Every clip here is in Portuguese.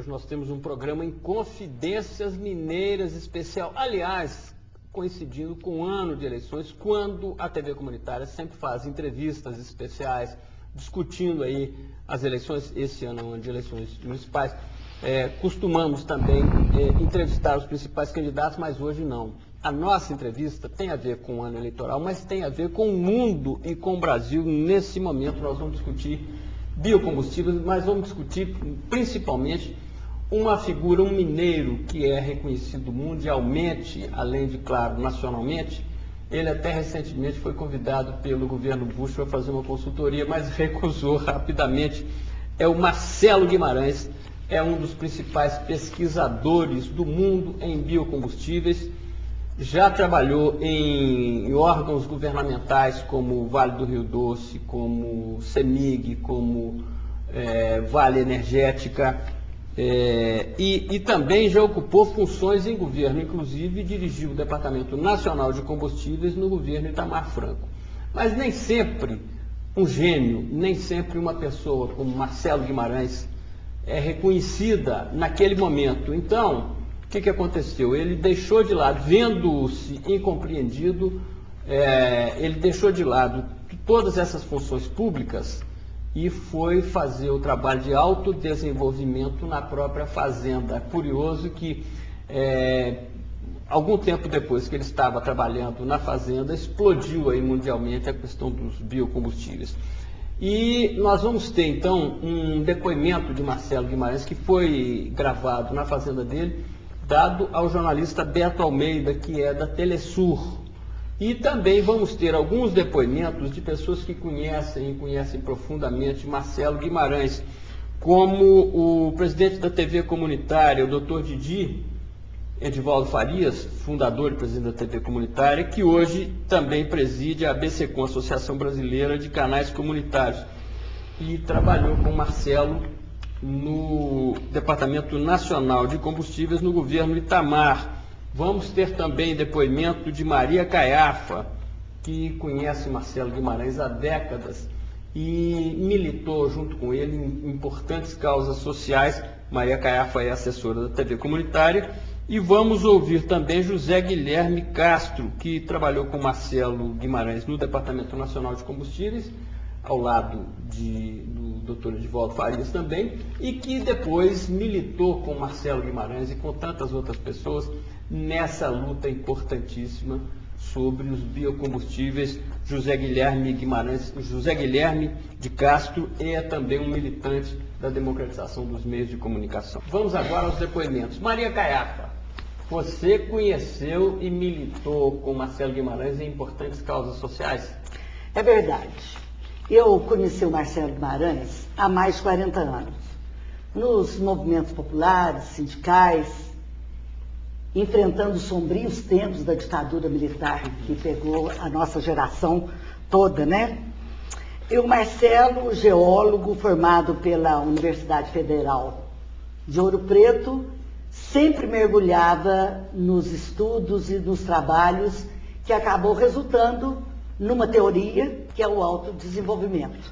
Hoje nós temos um programa em Confidências Mineiras especial. Aliás, coincidindo com o ano de eleições, quando a TV comunitária sempre faz entrevistas especiais, discutindo aí as eleições, esse ano é um ano de eleições municipais. Costumamos também entrevistar os principais candidatos, mas hoje não. A nossa entrevista tem a ver com o ano eleitoral, mas tem a ver com o mundo e com o Brasil. Nesse momento nós vamos discutir biocombustíveis, mas vamos discutir principalmente uma figura, um mineiro que é reconhecido mundialmente, além de, claro, nacionalmente. Ele até recentemente foi convidado pelo governo Bush para fazer uma consultoria, mas recusou rapidamente. É o Marcelo Guimarães, é um dos principais pesquisadores do mundo em biocombustíveis. Já trabalhou em órgãos governamentais como o Vale do Rio Doce, como o CEMIG, como Vale Energética, e também já ocupou funções em governo, inclusive dirigiu o Departamento Nacional de Combustíveis no governo Itamar Franco. Mas nem sempre um gênio, nem sempre uma pessoa como Marcelo Guimarães é reconhecida naquele momento. Então, o que aconteceu? Ele deixou de lado, vendo-se incompreendido, ele deixou de lado todas essas funções públicas e foi fazer o trabalho de autodesenvolvimento na própria fazenda. É curioso que, algum tempo depois que ele estava trabalhando na fazenda, explodiu aí mundialmente a questão dos biocombustíveis. E nós vamos ter, então, um depoimento de Marcelo Guimarães que foi gravado na fazenda dele, dado ao jornalista Beto Almeida, que é da Telesur. E também vamos ter alguns depoimentos de pessoas que conhecem profundamente Marcelo Guimarães, como o presidente da TV comunitária, o Dr. Didi Edivaldo Farias, fundador e presidente da TV comunitária, que hoje também preside a ABCCom, Associação Brasileira de Canais Comunitários, e trabalhou com Marcelo no Departamento Nacional de Combustíveis no governo Itamar. Vamos ter também depoimento de Maria Caiafa, que conhece Marcelo Guimarães há décadas e militou junto com ele em importantes causas sociais. Maria Caiafa é assessora da TV comunitária. E vamos ouvir também José Guilherme Castro, que trabalhou com Marcelo Guimarães no Departamento Nacional de Combustíveis, ao lado do Dr. Edivaldo Farias também, e que depois militou com Marcelo Guimarães e com tantas outras pessoas nessa luta importantíssima sobre os biocombustíveis. José Guilherme de Castro é também um militante da democratização dos meios de comunicação. Vamos agora aos depoimentos. Maria Caiafa, você conheceu e militou com Marcelo Guimarães em importantes causas sociais? É verdade. Eu conheci o Marcelo Guimarães há mais de 40 anos, nos movimentos populares, sindicais, enfrentando os sombrios tempos da ditadura militar que pegou a nossa geração toda, né? E o Marcelo, geólogo formado pela Universidade Federal de Ouro Preto, sempre mergulhava nos estudos e nos trabalhos que acabou resultando numa teoria que é o autodesenvolvimento.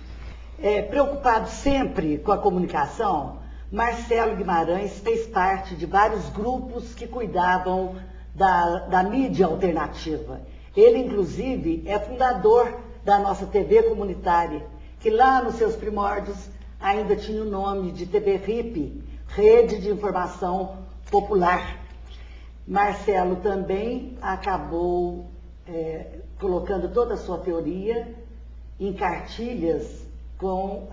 Preocupado sempre com a comunicação, Marcelo Guimarães fez parte de vários grupos que cuidavam da mídia alternativa. Ele, inclusive, é fundador da nossa TV comunitária, que lá nos seus primórdios ainda tinha o nome de TV RIP, Rede de Informação Popular. Marcelo também acabou colocando toda a sua teoria em cartilhas com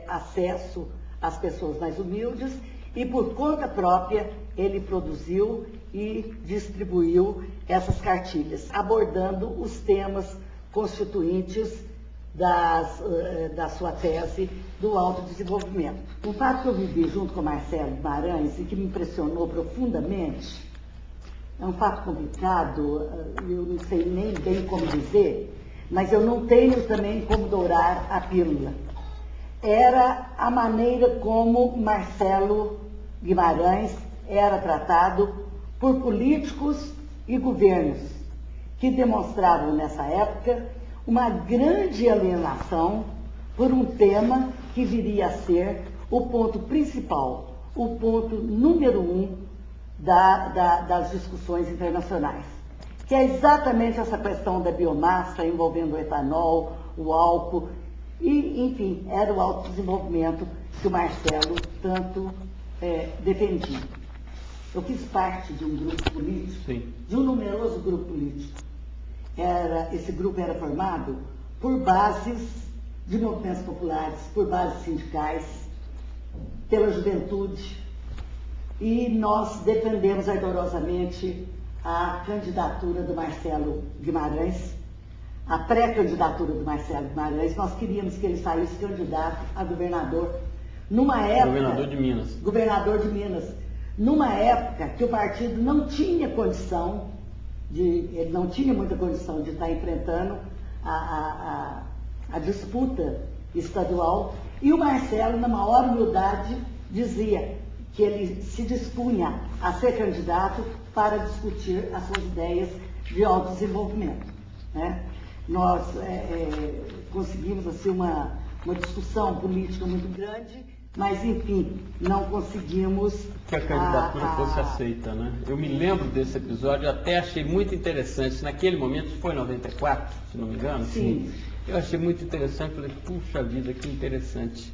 acesso às pessoas mais humildes e, por conta própria, ele produziu e distribuiu essas cartilhas, abordando os temas constituintes da sua tese do autodesenvolvimento. Um fato que eu vivi junto com Marcelo Guimarães e que me impressionou profundamente, é um fato complicado, eu não sei nem bem como dizer, mas eu não tenho também como dourar a pílula. Era a maneira como Marcelo Guimarães era tratado por políticos e governos, que demonstravam nessa época uma grande alienação por um tema que viria a ser o ponto principal, o ponto número 1 das discussões internacionais, que é exatamente essa questão da biomassa envolvendo o etanol, o álcool, e, enfim, era o autodesenvolvimento que o Marcelo tanto defendia. Eu fiz parte de um grupo político, Sim. de um numeroso grupo político. Esse grupo era formado por bases de movimentos populares, por bases sindicais, pela juventude, e nós defendemos ardorosamente a candidatura do Marcelo Guimarães, a pré-candidatura do Marcelo Guimarães. Nós queríamos que ele saísse candidato a governador, numa época... Governador de Minas. Governador de Minas. Numa época que o partido não tinha condição, ele não tinha muita condição de estar enfrentando a disputa estadual, e o Marcelo, na maior humildade, dizia que ele se dispunha a ser candidato para discutir as suas ideias de autodesenvolvimento, né? Nós conseguimos assim, uma discussão política muito grande, mas, enfim, não conseguimos... Que a candidatura fosse aceita, né? Eu me lembro desse episódio, eu até achei muito interessante. Naquele momento, foi em 94, se não me engano? Sim. Eu achei muito interessante, falei, puxa vida, que interessante.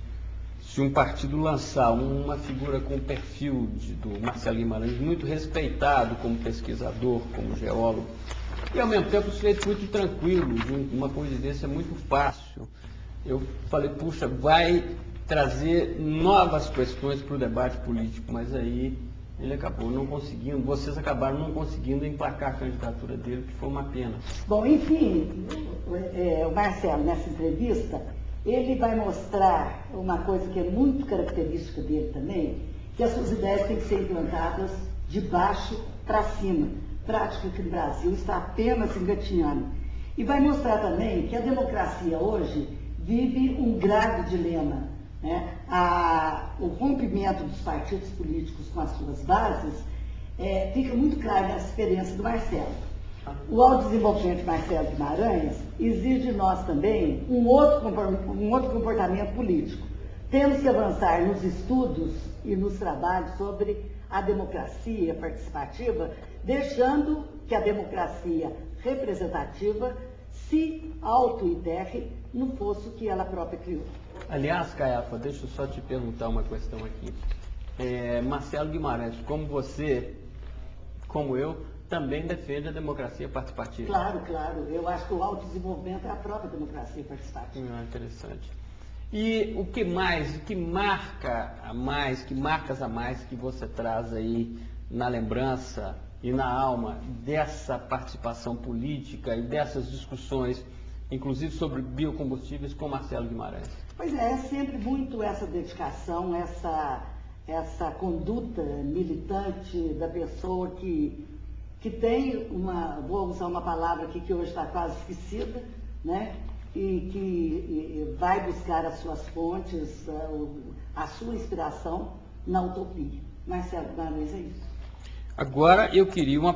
Se um partido lançar uma figura com o perfil do Marcelo Guimarães, muito respeitado como pesquisador, como geólogo, e ao mesmo tempo um sujeito muito tranquilo, uma coisa desse é muito fácil. Eu falei, puxa, vai trazer novas questões para o debate político, mas aí ele acabou não conseguindo, vocês acabaram não conseguindo emplacar a candidatura dele, que foi uma pena. Bom, enfim, o Marcelo, nessa entrevista, ele vai mostrar uma coisa que é muito característica dele também, que as suas ideias têm que ser implantadas de baixo para cima, prática que no Brasil está apenas engatinhando. E vai mostrar também que a democracia hoje vive um grave dilema, né? O rompimento dos partidos políticos com as suas bases fica muito claro nessa experiência do Marcelo. O autodesenvolvimento de Marcelo Guimarães exige de nós também um outro comportamento político. Temos que avançar nos estudos e nos trabalhos sobre a democracia participativa, deixando que a democracia representativa se auto-enterre no fosso que ela própria criou. Aliás, Caiafa, deixa eu só te perguntar uma questão aqui. Marcelo Guimarães, como você, como eu, também defende a democracia participativa. Claro, claro. Eu acho que o autodesenvolvimento é a própria democracia participativa. Interessante. E o que mais, que marcas a mais que você traz aí na lembrança e na alma dessa participação política e dessas discussões, inclusive sobre biocombustíveis, com Marcelo Guimarães? Pois é sempre muito essa dedicação, essa conduta militante da pessoa que tem vou usar uma palavra aqui que hoje está quase esquecida, né? E que vai buscar as suas fontes, a sua inspiração na utopia. Marcelo Guimarães é isso. Agora eu queria uma